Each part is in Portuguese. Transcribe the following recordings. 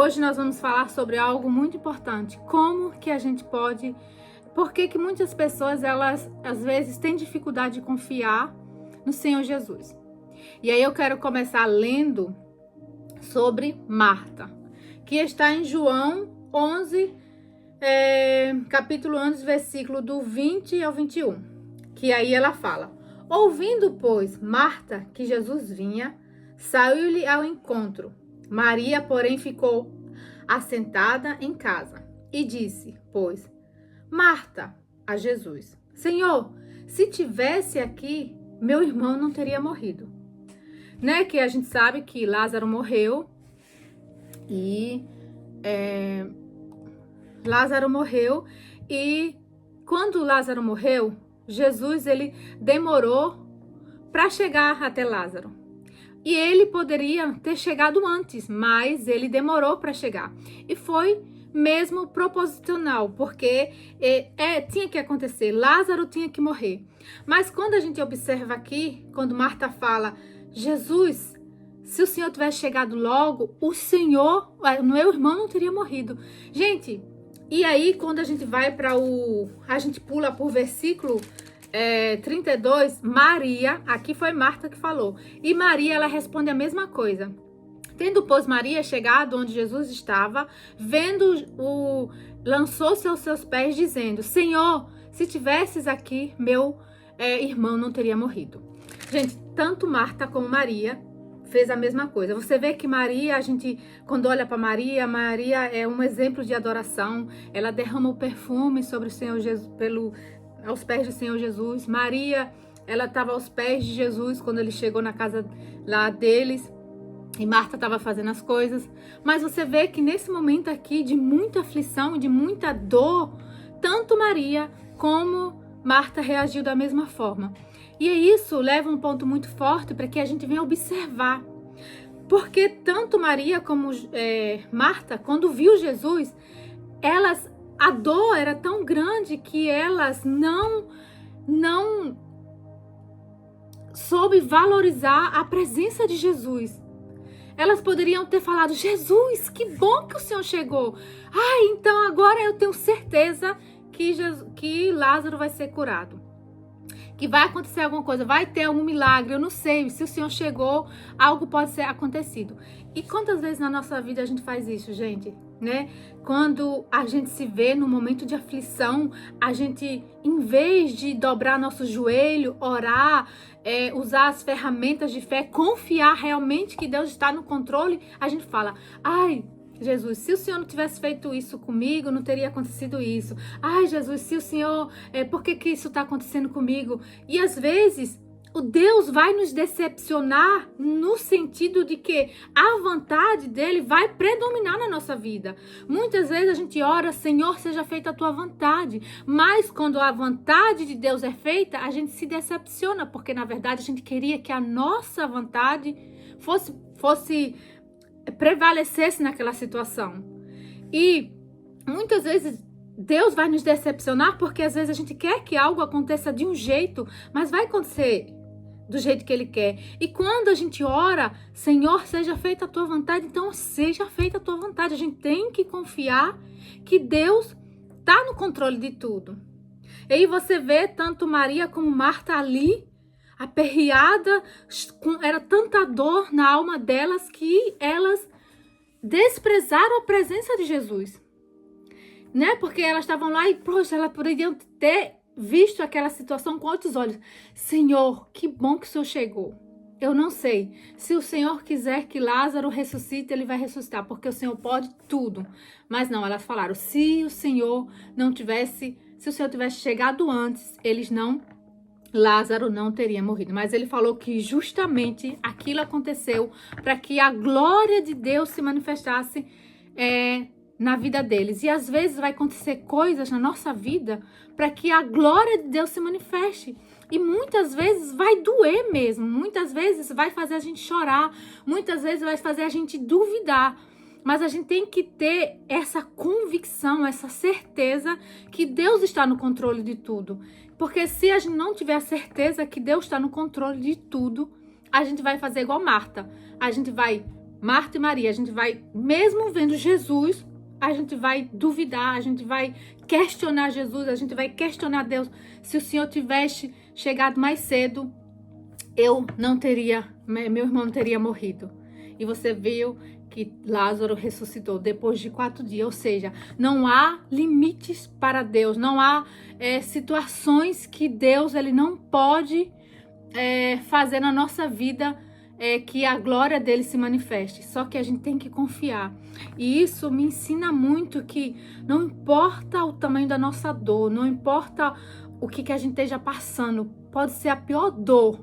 Hoje nós vamos falar sobre algo muito importante. Como que a gente pode... Por que que muitas pessoas, elas às vezes têm dificuldade de confiar no Senhor Jesus? E aí eu quero começar lendo sobre Marta, que está em João 11, capítulo 11, versículo do 20 ao 21. Que aí ela fala: ouvindo, pois, Marta que Jesus vinha, saiu-lhe ao encontro. Maria, porém, ficou assentada em casa e disse, pois, Marta, a Jesus: Senhor, se tivesse aqui, meu irmão não teria morrido. Né? Que a gente sabe que Lázaro morreu e quando Lázaro morreu, Jesus ele demorou para chegar até Lázaro. E ele poderia ter chegado antes, mas ele demorou para chegar. E foi mesmo proposicional, porque tinha que acontecer. Lázaro tinha que morrer. Mas quando a gente observa aqui, quando Marta fala, Jesus, se o Senhor tivesse chegado logo, o meu irmão não teria morrido. Gente, e aí quando a gente vai a gente pula por versículo 32, Maria, aqui foi Marta que falou, e Maria, ela responde a mesma coisa. Tendo, pois, Maria chegado onde Jesus estava, lançou-se aos seus pés, dizendo, Senhor, se tivesses aqui, meu irmão não teria morrido. Gente, tanto Marta como Maria fez a mesma coisa. Você vê que Maria, a gente, quando olha para Maria, Maria é um exemplo de adoração, ela derrama o perfume sobre o Senhor Jesus, aos pés do Senhor Jesus. Maria, ela estava aos pés de Jesus quando ele chegou na casa lá deles e Marta estava fazendo as coisas. Mas você vê que nesse momento aqui de muita aflição, de muita dor, tanto Maria como Marta reagiu da mesma forma. E isso leva um ponto muito forte para que a gente venha observar. Porque tanto Maria como Marta, quando viu Jesus, a dor era tão grande que elas não soube valorizar a presença de Jesus. Elas poderiam ter falado, Jesus, que bom que o Senhor chegou. Então agora eu tenho certeza que Lázaro vai ser curado. Que vai acontecer alguma coisa, vai ter algum milagre, eu não sei, se o Senhor chegou, algo pode ser acontecido. E quantas vezes na nossa vida a gente faz isso, gente, né? Quando a gente se vê num momento de aflição, a gente, em vez de dobrar nosso joelho, orar, usar as ferramentas de fé, confiar realmente que Deus está no controle, a gente fala, Jesus, se o Senhor não tivesse feito isso comigo, não teria acontecido isso. Jesus, se o Senhor... por que isso está acontecendo comigo? E às vezes, o Deus vai nos decepcionar no sentido de que a vontade dele vai predominar na nossa vida. Muitas vezes a gente ora, Senhor, seja feita a tua vontade. Mas quando a vontade de Deus é feita, a gente se decepciona, porque na verdade a gente queria que a nossa vontade fosse prevalecesse naquela situação. E muitas vezes Deus vai nos decepcionar porque às vezes a gente quer que algo aconteça de um jeito, mas vai acontecer do jeito que Ele quer. E quando a gente ora, Senhor, seja feita a tua vontade, então seja feita a tua vontade. A gente tem que confiar que Deus está no controle de tudo. E aí você vê tanto Maria como Marta ali, aperreada, era tanta dor na alma delas que elas desprezaram a presença de Jesus, né? Porque elas estavam lá e, poxa, elas poderiam ter visto aquela situação com outros olhos. Senhor, que bom que o Senhor chegou. Eu não sei, se o Senhor quiser que Lázaro ressuscite, ele vai ressuscitar, porque o Senhor pode tudo. Mas não, elas falaram, se o Senhor tivesse chegado antes, Lázaro não teria morrido. Mas ele falou que justamente aquilo aconteceu para que a glória de Deus se manifestasse na vida deles. E às vezes vai acontecer coisas na nossa vida para que a glória de Deus se manifeste. E muitas vezes vai doer mesmo. Muitas vezes vai fazer a gente chorar. Muitas vezes vai fazer a gente duvidar. Mas a gente tem que ter essa convicção, essa certeza que Deus está no controle de tudo. Porque se a gente não tiver a certeza que Deus está no controle de tudo, a gente vai fazer igual Marta. A gente vai Marta e Maria, a gente vai, mesmo vendo Jesus, a gente vai duvidar, a gente vai questionar Jesus, a gente vai questionar Deus. Se o Senhor tivesse chegado mais cedo, meu irmão não teria morrido. E você viu que Lázaro ressuscitou depois de 4 dias, ou seja, não há limites para Deus, não há situações que Deus ele não pode fazer na nossa vida que a glória dele se manifeste, só que a gente tem que confiar. E isso me ensina muito que não importa o tamanho da nossa dor, não importa o que a gente esteja passando, pode ser a pior dor,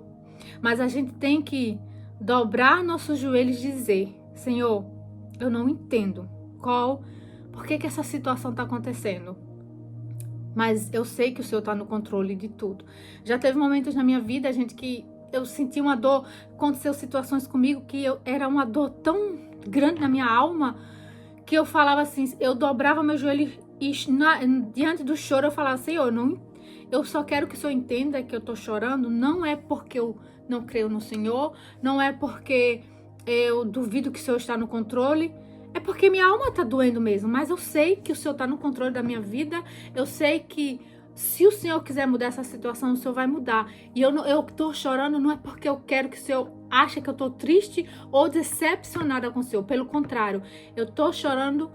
mas a gente tem que dobrar nossos joelhos e dizer: Senhor, eu não entendo por que essa situação está acontecendo, mas eu sei que o Senhor está no controle de tudo. Já teve momentos na minha vida, gente, que eu senti uma dor, aconteceu situações comigo que era uma dor tão grande na minha alma, que eu falava assim, eu dobrava meu joelho e diante do choro eu falava: Senhor, eu só quero que o Senhor entenda que eu tô chorando, não é porque eu não creio no Senhor, não é porque eu duvido que o Senhor está no controle, é porque minha alma tá doendo mesmo, mas eu sei que o Senhor tá no controle da minha vida, eu sei que se o Senhor quiser mudar essa situação, o Senhor vai mudar. E eu tô chorando não é porque eu quero que o Senhor ache que eu tô triste ou decepcionada com o Senhor. Pelo contrário, eu tô chorando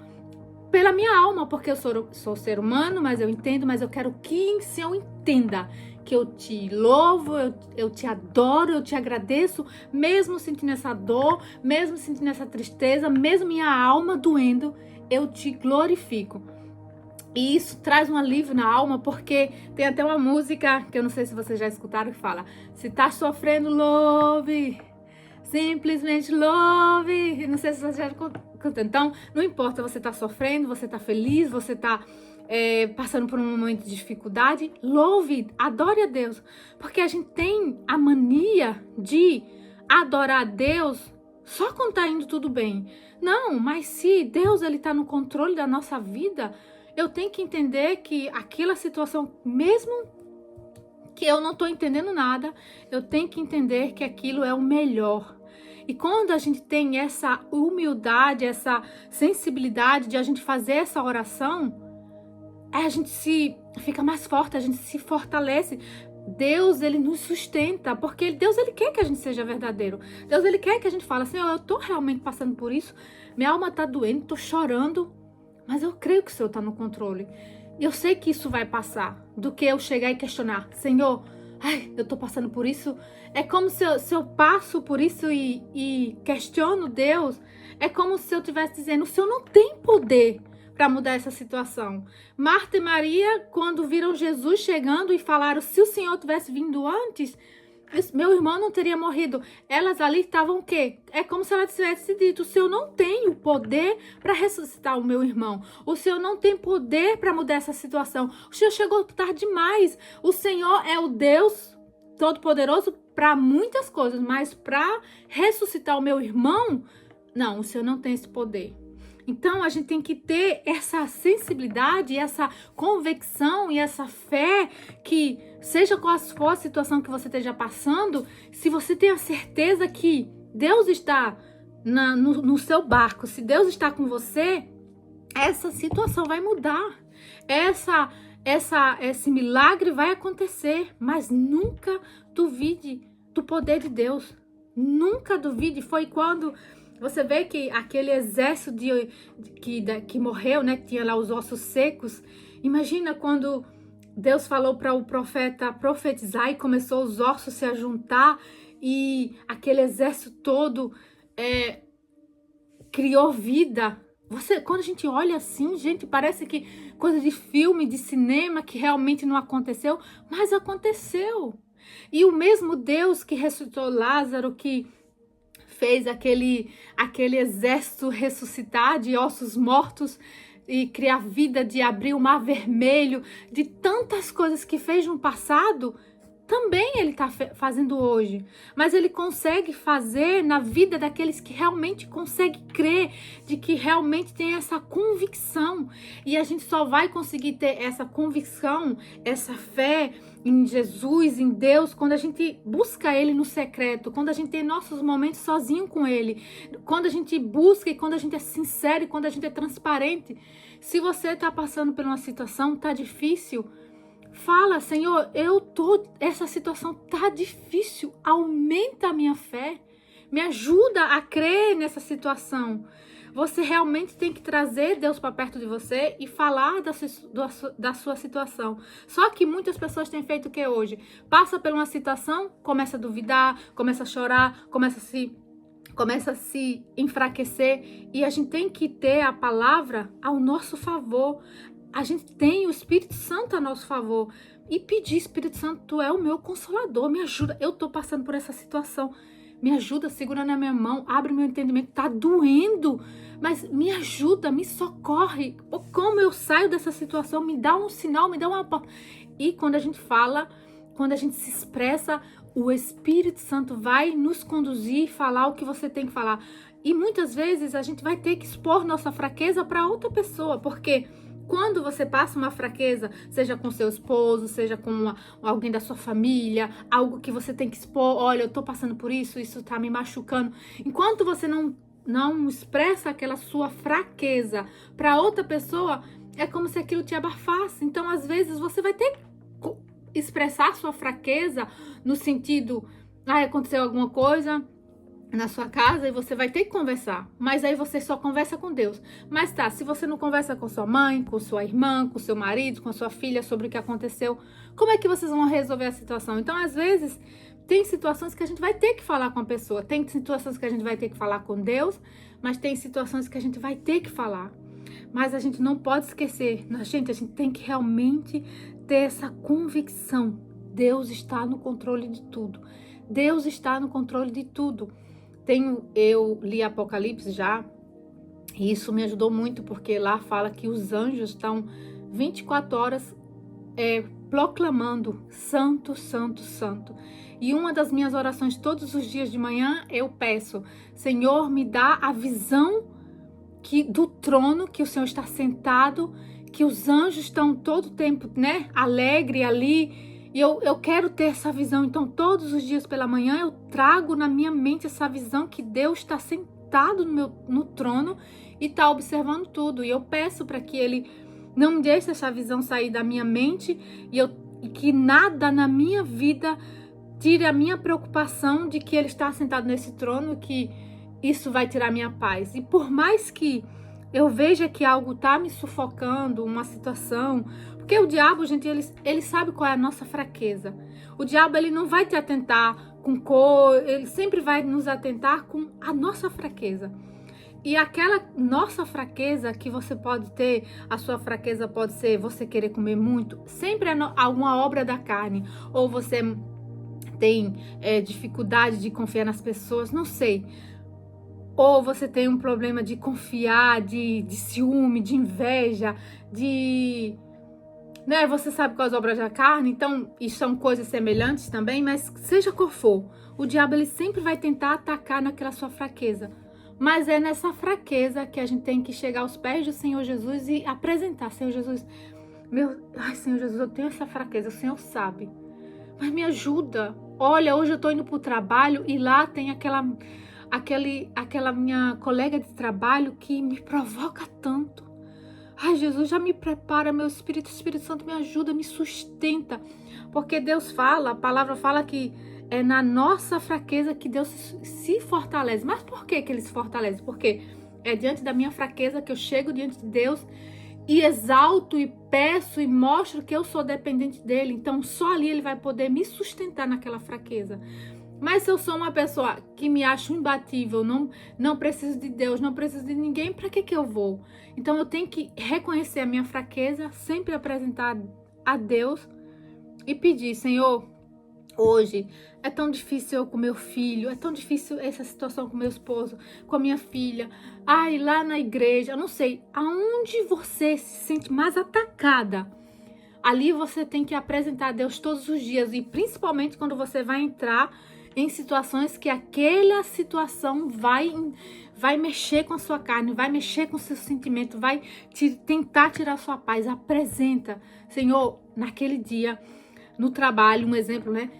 pela minha alma, porque eu sou ser humano, mas eu entendo, mas eu quero que o Senhor entenda que eu te louvo, eu te adoro, eu te agradeço, mesmo sentindo essa dor, mesmo sentindo essa tristeza, mesmo minha alma doendo, eu te glorifico. E isso traz um alívio na alma, porque tem até uma música, que eu não sei se vocês já escutaram, que fala: se tá sofrendo, louve, simplesmente louve. Não sei se vocês já escutaram. Então, não importa, você tá sofrendo, você tá feliz, você tá passando por um momento de dificuldade, louve, adore a Deus. Porque a gente tem a mania de adorar a Deus só quando tá indo tudo bem. Não, mas se Deus ele tá no controle da nossa vida, eu tenho que entender que aquela situação, mesmo que eu não estou entendendo nada, eu tenho que entender que aquilo é o melhor. E quando a gente tem essa humildade, essa sensibilidade de a gente fazer essa oração, a gente fica mais forte, a gente se fortalece. Deus, ele nos sustenta, porque Deus, ele quer que a gente seja verdadeiro. Deus, ele quer que a gente fale assim: eu tô realmente passando por isso, minha alma tá doendo, tô chorando, mas eu creio que o Senhor está no controle. Eu sei que isso vai passar, do que eu chegar e questionar: Senhor, eu tô passando por isso. É como se eu passo por isso e questiono Deus. É como se eu estivesse dizendo: o Senhor não tem poder para mudar essa situação. Marta e Maria, quando viram Jesus chegando e falaram: se o Senhor tivesse vindo antes, meu irmão não teria morrido. Elas ali estavam o quê? É como se ela tivesse dito: o Senhor não tem o poder para ressuscitar o meu irmão. O Senhor não tem poder para mudar essa situação. O Senhor chegou tarde demais. O Senhor é o Deus Todo-Poderoso para muitas coisas, mas para ressuscitar o meu irmão, não, o Senhor não tem esse poder. Então, a gente tem que ter essa sensibilidade, essa convicção e essa fé que, seja qual for a situação que você esteja passando, se você tem a certeza que Deus está no seu barco, se Deus está com você, essa situação vai mudar. Esse milagre vai acontecer, mas nunca duvide do poder de Deus. Nunca duvide. Foi quando você vê que aquele exército que morreu, né, que tinha lá os ossos secos. Imagina quando Deus falou para o profeta profetizar e começou os ossos se a juntar e aquele exército todo criou vida. Quando a gente olha assim, gente, parece que coisa de filme, de cinema, que realmente não aconteceu, mas aconteceu. E o mesmo Deus que ressuscitou Lázaro, que fez aquele exército ressuscitar de ossos mortos e criar vida, de abrir o mar vermelho, de tantas coisas que fez no passado, também Ele está fazendo hoje. Mas Ele consegue fazer na vida daqueles que realmente conseguem crer, de que realmente tem essa convicção. E a gente só vai conseguir ter essa convicção, essa fé em Jesus, em Deus, quando a gente busca Ele no secreto, quando a gente tem nossos momentos sozinho com Ele, quando a gente busca e quando a gente é sincero e quando a gente é transparente. Se você está passando por uma situação, tá difícil, fala: Senhor, essa situação tá difícil, aumenta a minha fé, me ajuda a crer nessa situação. Você realmente tem que trazer Deus para perto de você e falar da sua situação. Só que muitas pessoas têm feito o que hoje? Passa por uma situação, começa a duvidar, começa a chorar, começa a se enfraquecer. E a gente tem que ter a palavra ao nosso favor. A gente tem o Espírito Santo a nosso favor. E pedir: Espírito Santo, Tu é o meu consolador, me ajuda. Eu estou passando por essa situação. Me ajuda, segura na minha mão, abre meu entendimento, tá doendo, mas me ajuda, me socorre. Como eu saio dessa situação? Me dá um sinal, me dá uma porta. E quando a gente fala, quando a gente se expressa, o Espírito Santo vai nos conduzir e falar o que você tem que falar. E muitas vezes a gente vai ter que expor nossa fraqueza para outra pessoa, porque quando você passa uma fraqueza, seja com seu esposo, seja com alguém da sua família, algo que você tem que expor: olha, eu tô passando por isso tá me machucando. Enquanto você não expressa aquela sua fraqueza para outra pessoa, é como se aquilo te abafasse. Então, às vezes, você vai ter que expressar sua fraqueza no sentido: aconteceu alguma coisa na sua casa e você vai ter que conversar, mas aí você só conversa com Deus. Mas tá, se você não conversa com sua mãe, com sua irmã, com seu marido, com sua filha sobre o que aconteceu, como é que vocês vão resolver a situação? Então, às vezes, tem situações que a gente vai ter que falar com a pessoa, tem situações que a gente vai ter que falar com Deus, mas tem situações que a gente vai ter que falar. Mas a gente não pode esquecer, a gente tem que realmente ter essa convicção: Deus está no controle de tudo. Deus está no controle de tudo. Eu li Apocalipse já, e isso me ajudou muito, porque lá fala que os anjos estão 24 horas proclamando: Santo, Santo, Santo. E uma das minhas orações todos os dias de manhã, eu peço: Senhor, me dá a visão do trono, que o Senhor está sentado, que os anjos estão todo o tempo, alegre ali. E eu quero ter essa visão. Então, todos os dias pela manhã, eu trago na minha mente essa visão que Deus está sentado no trono e está observando tudo. E eu peço para que Ele não me deixe essa visão sair da minha mente e que nada na minha vida tire a minha preocupação de que Ele está sentado nesse trono, que isso vai tirar minha paz. E por mais que eu veja que algo está me sufocando, uma situação... Porque o diabo, gente, ele sabe qual é a nossa fraqueza. O diabo, ele não vai te atentar com cor, ele sempre vai nos atentar com a nossa fraqueza. E aquela nossa fraqueza que você pode ter, a sua fraqueza pode ser você querer comer muito, sempre é alguma obra da carne. Ou você tem dificuldade de confiar nas pessoas, não sei. Ou você tem um problema de confiar, de ciúme, de inveja, você sabe quais obras da carne, então, e são coisas semelhantes também, mas seja qual for, o diabo ele sempre vai tentar atacar naquela sua fraqueza. Mas é nessa fraqueza que a gente tem que chegar aos pés do Senhor Jesus e apresentar: Senhor Jesus, Senhor Jesus, eu tenho essa fraqueza, o Senhor sabe, mas me ajuda. Olha, hoje eu tô indo pro trabalho e lá tem aquela minha colega de trabalho que me provoca tanto. Jesus, já me prepara, meu Espírito Santo me ajuda, me sustenta. Porque Deus fala, a palavra fala que é na nossa fraqueza que Deus se fortalece. Mas por que Ele se fortalece? Porque é diante da minha fraqueza que eu chego diante de Deus e exalto e peço e mostro que eu sou dependente dEle. Então só ali Ele vai poder me sustentar naquela fraqueza. Mas se eu sou uma pessoa que me acho imbatível, não preciso de Deus, não preciso de ninguém, para que eu vou? Então eu tenho que reconhecer a minha fraqueza, sempre apresentar a Deus e pedir: Senhor, hoje é tão difícil eu com meu filho, é tão difícil essa situação com meu esposo, com a minha filha, lá na igreja, eu não sei, aonde você se sente mais atacada, Ali você tem que apresentar a Deus todos os dias, e principalmente quando você vai entrar em situações que aquela situação vai mexer com a sua carne, vai mexer com o seu sentimento, vai tentar tirar a sua paz. Apresenta, Senhor, naquele dia, no trabalho, um exemplo, né?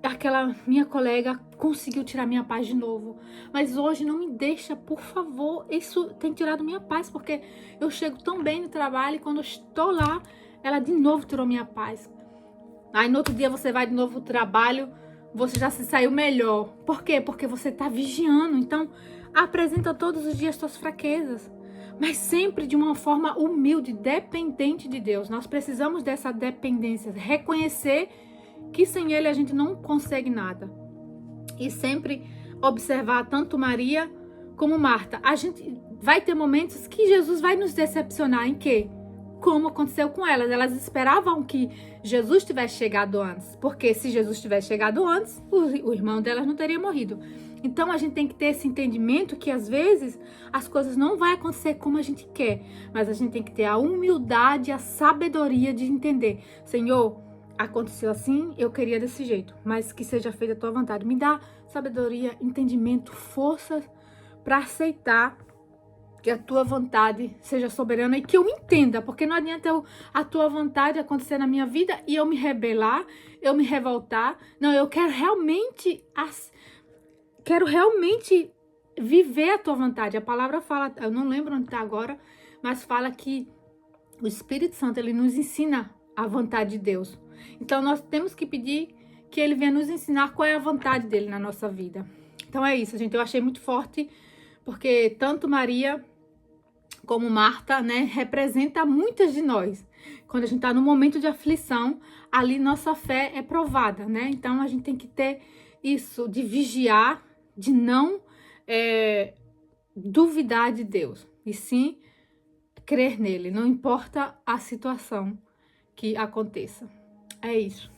Aquela minha colega conseguiu tirar minha paz de novo, mas hoje não me deixa, por favor. Isso tem tirado minha paz, porque eu chego tão bem no trabalho e quando eu estou lá, ela de novo tirou minha paz. Aí no outro dia você vai de novo pro trabalho, você já se saiu melhor. Por quê? Porque você tá vigiando. Então, apresenta todos os dias suas fraquezas, mas sempre de uma forma humilde, dependente de Deus. Nós precisamos dessa dependência, reconhecer que sem Ele a gente não consegue nada. E sempre observar tanto Maria como Marta. A gente vai ter momentos que Jesus vai nos decepcionar em quê? Como aconteceu com elas. Elas esperavam que Jesus tivesse chegado antes. Porque se Jesus tivesse chegado antes, o irmão delas não teria morrido. Então a gente tem que ter esse entendimento que às vezes as coisas não vão acontecer como a gente quer. Mas a gente tem que ter a humildade, a sabedoria de entender. Senhor, aconteceu assim, eu queria desse jeito. Mas que seja feita a tua vontade. Me dá sabedoria, entendimento, força para aceitar que a tua vontade seja soberana e que eu entenda, porque não adianta a tua vontade acontecer na minha vida e eu me rebelar, eu me revoltar. Não, eu quero realmente viver a tua vontade. A palavra fala, eu não lembro onde está agora, mas fala que o Espírito Santo, ele nos ensina a vontade de Deus. Então nós temos que pedir que ele venha nos ensinar qual é a vontade dele na nossa vida. Então é isso, gente. Eu achei muito forte, porque tanto Maria como Marta, né, representa muitas de nós. Quando a gente está no momento de aflição, ali nossa fé é provada, né? Então a gente tem que ter isso de vigiar, de não duvidar de Deus, e sim crer nele, não importa a situação que aconteça. É isso.